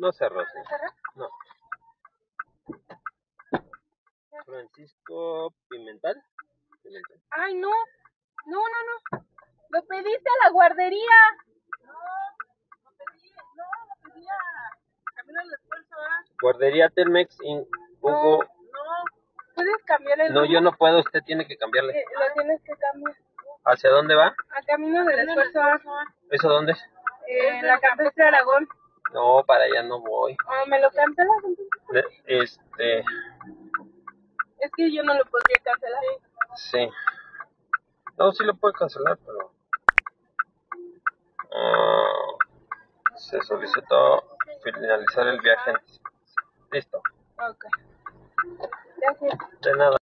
No cerró, sí. ¿No cerró? No. Francisco Pimental. Ay, no. No. Lo pediste a la guardería. Lo pedí a Camino del Esfuerzo, Guardería Telmex Hugo. No. ¿Puedes cambiar el No, rumbo? yo no puedo, usted tiene que cambiarle. Lo tienes que cambiar. ¿Hacia dónde va? A Camino del Esfuerzo. ¿Eso dónde? En la Campestre Aragón. No, para allá no voy. ¿Me lo cancelas entonces? Es que yo no lo podría cancelar. Sí. No, sí lo puede cancelar, pero... se solicitó finalizar el viaje. Listo. Ok. Gracias. De nada.